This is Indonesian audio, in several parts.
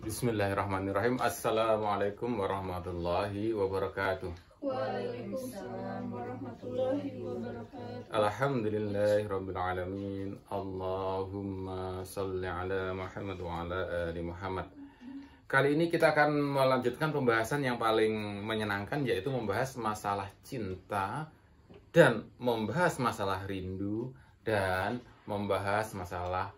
Bismillahirrahmanirrahim. Assalamualaikum warahmatullahi wabarakatuh. Waalaikumsalam warahmatullahi wabarakatuh. Alhamdulillahirabbil alamin. Allahumma shalli ala Muhammad wa ala ali Muhammad. Kali ini kita akan melanjutkan pembahasan yang paling menyenangkan, yaitu membahas masalah cinta dan membahas masalah rindu dan membahas masalah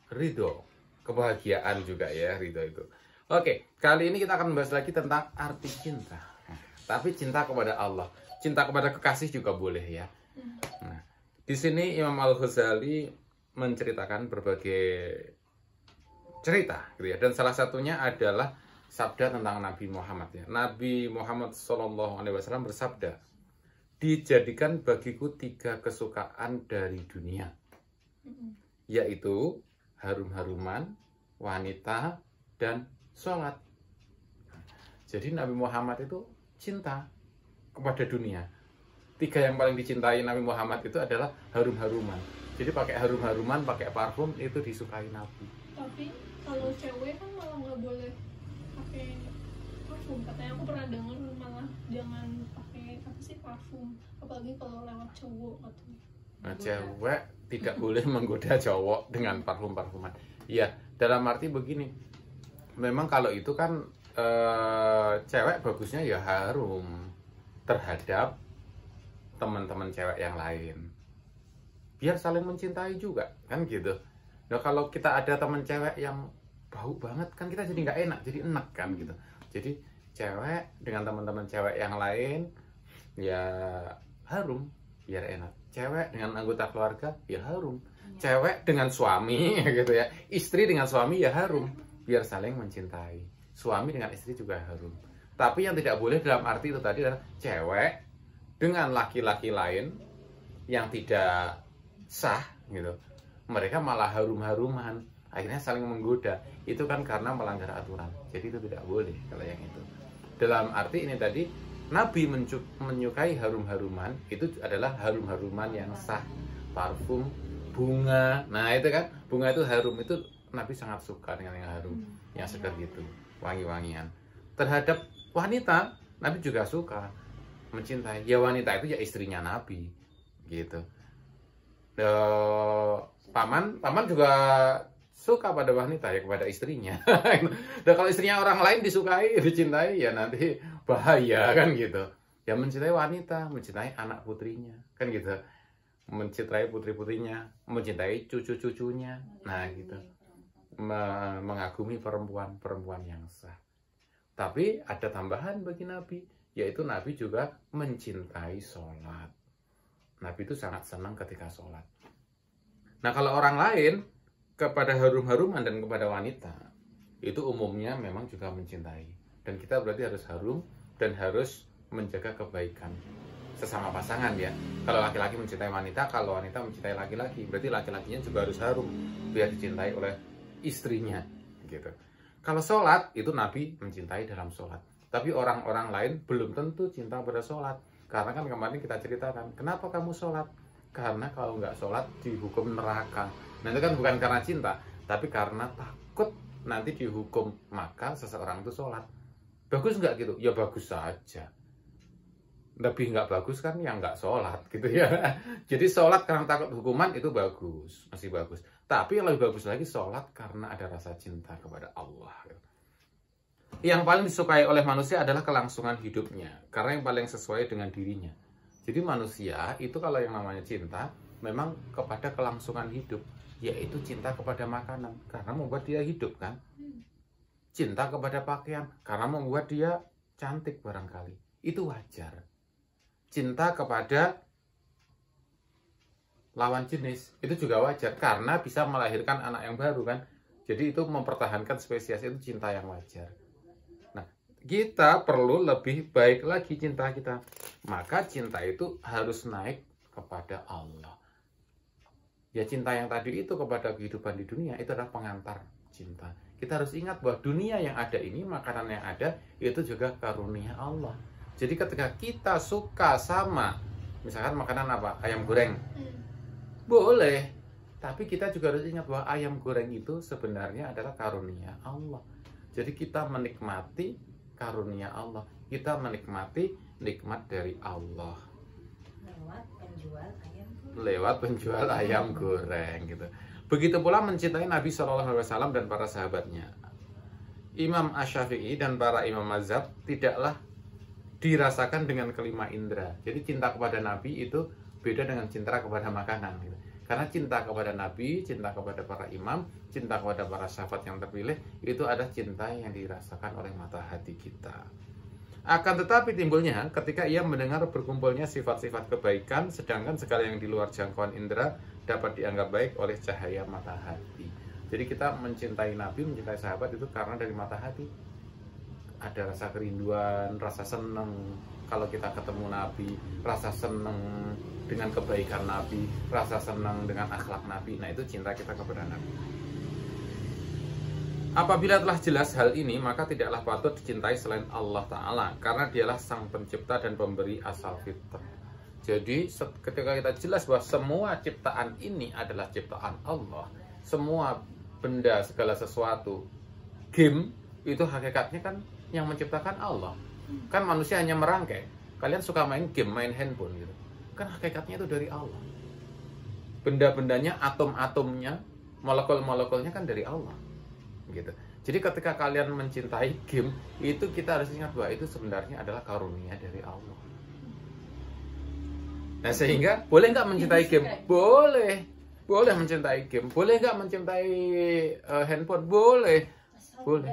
ridho. Kebahagiaan juga ya, ridho itu. Oke, kali ini kita akan membahas lagi tentang arti cinta. Tapi cinta kepada Allah, cinta kepada kekasih juga boleh ya. Nah, di sini Imam Al-Ghazali menceritakan berbagai cerita, gitu ya. Dan salah satunya adalah sabda tentang Nabi Muhammad ya. Nabi Muhammad SAW bersabda, dijadikan bagiku 3 kesukaan dari dunia, yaitu harum-haruman, wanita, dan sholat. Jadi Nabi Muhammad itu cinta kepada dunia. 3 yang paling dicintai Nabi Muhammad itu adalah harum-haruman. Jadi pakai harum-haruman, pakai parfum itu disukai Nabi. Tapi kalau cewek kan malah nggak boleh pakai parfum. Katanya aku pernah dengar malah jangan pakai apa sih parfum, apalagi kalau lewat cowok katanya. Nah, cewek tidak boleh menggoda cowok dengan parfum-parfuman. Iya, dalam arti begini. Memang kalau itu kan cewek bagusnya ya harum terhadap teman-teman cewek yang lain. Biar saling mencintai juga, kan gitu. Nah, kalau kita ada teman cewek yang bau banget kan kita jadi nggak enak, jadi enak kan gitu. Jadi cewek dengan teman-teman cewek yang lain ya harum, biar enak. Cewek dengan anggota keluarga ya harum. Cewek dengan suami gitu ya. Istri dengan suami ya harum, biar saling mencintai. Suami dengan istri juga harum. Tapi yang tidak boleh dalam arti itu tadi adalah cewek dengan laki-laki lain yang tidak sah gitu. Mereka malah harum-haruman, akhirnya saling menggoda. Itu kan karena melanggar aturan. Jadi itu tidak boleh kalau yang itu. Dalam arti ini tadi Nabi menyukai harum-haruman, itu adalah harum-haruman yang sah. Parfum, bunga. Nah itu kan, bunga itu harum, itu Nabi sangat suka dengan yang harum, yang segar gitu, wangi-wangian. Terhadap wanita, Nabi juga suka, mencintai. Ya wanita itu ya istrinya Nabi gitu. Paman juga suka pada wanita ya, kepada istrinya. Dan kalau istrinya orang lain disukai, dicintai, ya nanti bahaya kan gitu. Ya mencintai wanita, mencintai anak putrinya, kan gitu. Mencintai putri-putrinya, mencintai cucu-cucunya. Nah gitu. Mengagumi perempuan-perempuan yang sah. Tapi ada tambahan bagi Nabi, yaitu Nabi juga mencintai sholat. Nabi itu sangat senang ketika sholat. Nah kalau orang lain kepada harum-haruman dan kepada wanita itu umumnya memang juga mencintai, dan kita berarti harus harum dan harus menjaga kebaikan sesama pasangan ya. Kalau laki-laki mencintai wanita, kalau wanita mencintai laki-laki, berarti laki-lakinya juga harus harum biar dicintai oleh istrinya gitu. Kalau sholat itu Nabi mencintai dalam sholat, tapi orang-orang lain belum tentu cinta pada sholat. Karena kan kemarin kita ceritakan, kenapa kamu sholat? Karena kalau nggak sholat dihukum neraka. Nah itu kan bukan karena cinta, tapi karena takut nanti dihukum. Maka seseorang itu sholat. Bagus nggak gitu? Ya bagus saja. Lebih nggak bagus kan yang nggak sholat gitu ya. Jadi sholat karena takut hukuman itu bagus, masih bagus. Tapi yang lebih bagus lagi sholat karena ada rasa cinta kepada Allah. Yang paling disukai oleh manusia adalah kelangsungan hidupnya, karena yang paling sesuai dengan dirinya. Jadi manusia itu kalau yang namanya cinta memang kepada kelangsungan hidup, yaitu cinta kepada makanan karena membuat dia hidup kan. Cinta kepada pakaian karena membuat dia cantik barangkali. Itu wajar. Cinta kepada lawan jenis itu juga wajar karena bisa melahirkan anak yang baru kan. Jadi itu mempertahankan spesies, itu cinta yang wajar. Nah, kita perlu lebih baik lagi cinta kita. Maka cinta itu harus naik kepada Allah. Ya cinta yang tadi itu kepada kehidupan di dunia itu adalah pengantar cinta. Kita harus ingat bahwa dunia yang ada ini, makanan yang ada itu juga karunia Allah. Jadi ketika kita suka sama misalkan makanan apa? Ayam goreng. Boleh. Tapi kita juga harus ingat bahwa ayam goreng itu sebenarnya adalah karunia Allah. Jadi kita menikmati karunia Allah, kita menikmati nikmat dari Allah lewat penjual ayam goreng gitu. Begitu pula mencintai Nabi SAW dan para sahabatnya. Imam Asy-Syafi'i dan para imam mazhab tidaklah dirasakan dengan kelima indera. Jadi cinta kepada Nabi itu beda dengan cinta kepada makanan gitu. Karena cinta kepada Nabi, cinta kepada para imam, cinta kepada para sahabat yang terpilih, itu ada cinta yang dirasakan oleh mata hati kita. Akan tetapi timbulnya ketika ia mendengar berkumpulnya sifat-sifat kebaikan, sedangkan segala yang di luar jangkauan indera dapat dianggap baik oleh cahaya mata hati. Jadi kita mencintai Nabi, mencintai sahabat itu karena dari mata hati. Ada rasa kerinduan, rasa senang kalau kita ketemu Nabi, rasa senang dengan kebaikan Nabi, rasa senang dengan akhlak Nabi. Nah, itu cinta kita kepada Nabi. Apabila telah jelas hal ini, maka tidaklah patut dicintai selain Allah Ta'ala, karena dialah sang pencipta dan pemberi asal fitrah. Jadi ketika kita jelas bahwa semua ciptaan ini adalah ciptaan Allah, semua benda, segala sesuatu, game, itu hakikatnya kan yang menciptakan Allah. Kan manusia hanya merangkai. Kalian suka main game, main handphone gitu, kan hakikatnya itu dari Allah. Benda-bendanya, atom-atomnya, molekul-molekulnya kan dari Allah gitu. Jadi ketika kalian mencintai game, itu kita harus ingat bahwa itu sebenarnya adalah karunia dari Allah. Nah, sehingga boleh nggak mencintai game? Boleh. Boleh mencintai game. Boleh nggak mencintai handphone? Boleh. Boleh.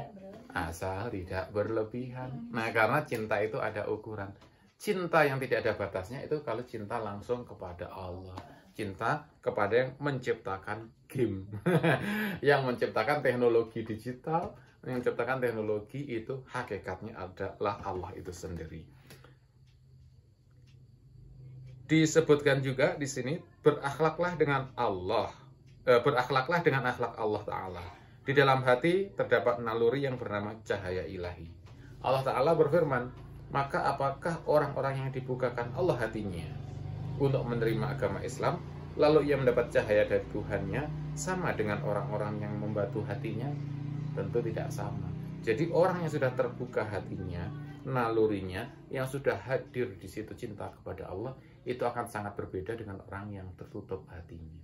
Asal tidak berlebihan. Nah, karena cinta itu ada ukuran. Cinta yang tidak ada batasnya itu kalau cinta langsung kepada Allah. Cinta kepada yang menciptakan game. Yang menciptakan teknologi digital, yang menciptakan teknologi itu hakikatnya adalah Allah itu sendiri. Disebutkan juga di sini, berakhlaklah dengan Allah, berakhlaklah dengan akhlak Allah Ta'ala. Di dalam hati terdapat naluri yang bernama cahaya ilahi. Allah Ta'ala berfirman, maka apakah orang-orang yang dibukakan Allah hatinya untuk menerima agama Islam, lalu ia mendapat cahaya dari Tuhannya, sama dengan orang-orang yang membatu hatinya? Tentu tidak sama. Jadi orang yang sudah terbuka hatinya, nalurinya, yang sudah hadir di situ cinta kepada Allah, itu akan sangat berbeda dengan orang yang tertutup hatinya.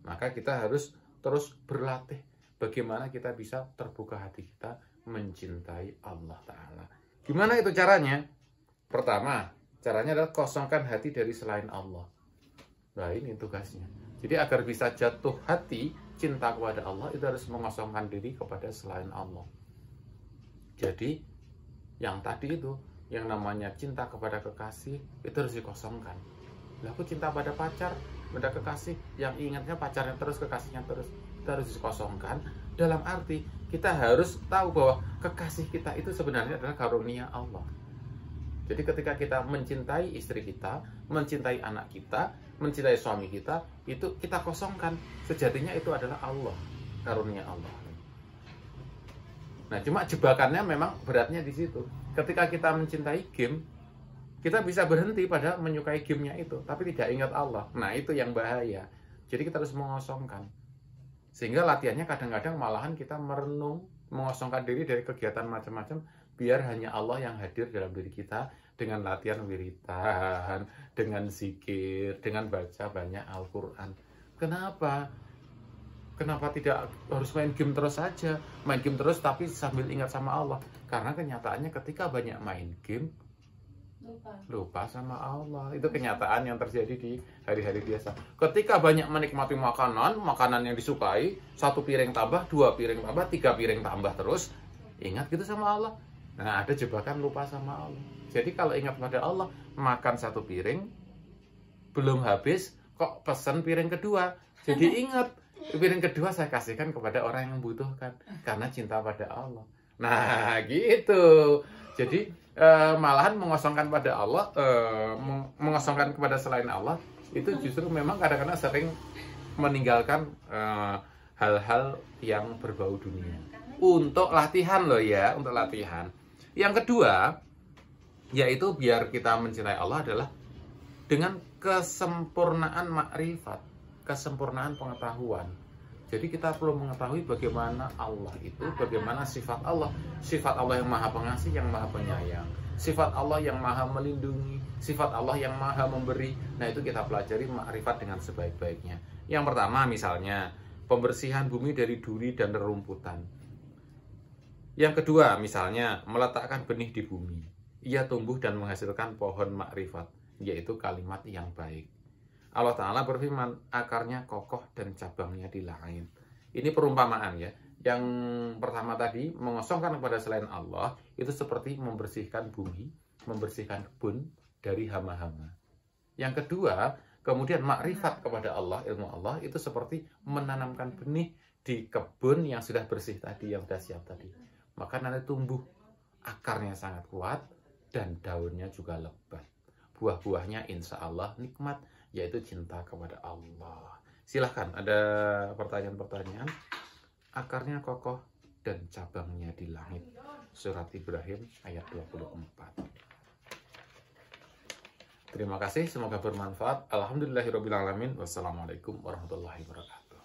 Maka kita harus terus berlatih bagaimana kita bisa terbuka hati kita mencintai Allah Ta'ala. Gimana itu caranya? Pertama, caranya adalah kosongkan hati dari selain Allah. Nah, ini tugasnya. Jadi agar bisa jatuh hati cinta kepada Allah, itu harus mengosongkan diri kepada selain Allah. Jadi yang tadi itu, yang namanya cinta kepada kekasih, itu harus dikosongkan. Lah, aku cinta pada pacar, pada kekasih, yang ingatnya pacarnya terus, kekasihnya terus, itu harus dikosongkan. Dalam arti kita harus tahu bahwa kekasih kita itu sebenarnya adalah karunia Allah. Jadi ketika kita mencintai istri kita, mencintai anak kita, mencintai suami kita, itu kita kosongkan. Sejatinya itu adalah Allah, karunia Allah. Nah, cuma jebakannya memang beratnya di situ. Ketika kita mencintai game, kita bisa berhenti pada menyukai gamenya itu, tapi tidak ingat Allah. Nah, itu yang bahaya. Jadi kita harus mengosongkan. Sehingga latihannya kadang-kadang malahan kita merenung, mengosongkan diri dari kegiatan macam-macam, biar hanya Allah yang hadir dalam diri kita, dengan latihan wiritan, dengan zikir, dengan baca banyak Al-Quran. Kenapa? Kenapa tidak harus main game terus saja? Main game terus tapi sambil ingat sama Allah. Karena kenyataannya ketika banyak main game, lupa sama Allah. Itu kenyataan yang terjadi di hari-hari biasa. Ketika banyak menikmati makanan, makanan yang disukai, 1 piring tambah, 2 piring tambah, 3 piring tambah terus, ingat gitu sama Allah. Nah, ada jebakan lupa sama Allah. Jadi kalau ingat pada Allah, makan 1 piring, belum habis, kok pesen piring kedua. Jadi ingat, piring kedua saya kasihkan kepada orang yang membutuhkan, karena cinta pada Allah. Nah, gitu. Jadi malahan mengosongkan pada Allah, mengosongkan kepada selain Allah, itu justru memang kadang-kadang sering meninggalkan hal-hal yang berbau dunia. Untuk latihan loh ya, untuk latihan. Yang kedua, yaitu biar kita mencintai Allah adalah dengan kesempurnaan makrifat, kesempurnaan pengetahuan. Jadi kita perlu mengetahui bagaimana Allah itu, bagaimana sifat Allah. Sifat Allah yang maha pengasih, yang maha penyayang. Sifat Allah yang maha melindungi, sifat Allah yang maha memberi. Nah, itu kita pelajari makrifat dengan sebaik-baiknya. Yang pertama misalnya, pembersihan bumi dari duri dan rerumputan. Yang kedua misalnya, meletakkan benih di bumi. Ia tumbuh dan menghasilkan pohon makrifat, yaitu kalimat yang baik. Allah Ta'ala berfirman, akarnya kokoh dan cabangnya di langit. Ini perumpamaan ya. Yang pertama tadi, mengosongkan kepada selain Allah, itu seperti membersihkan bumi, membersihkan kebun dari hama-hama. Yang kedua, kemudian makrifat kepada Allah, ilmu Allah, itu seperti menanamkan benih di kebun yang sudah bersih tadi, yang sudah siap tadi. Maka nanti tumbuh, akarnya sangat kuat, dan daunnya juga lebat. Buah-buahnya insya Allah nikmat, yaitu cinta kepada Allah. Silahkan, ada pertanyaan-pertanyaan. Akarnya kokoh dan cabangnya di langit. Surat Ibrahim ayat 24. Terima kasih, semoga bermanfaat. Alhamdulillahirrabbilalamin. Wassalamualaikum warahmatullahi wabarakatuh.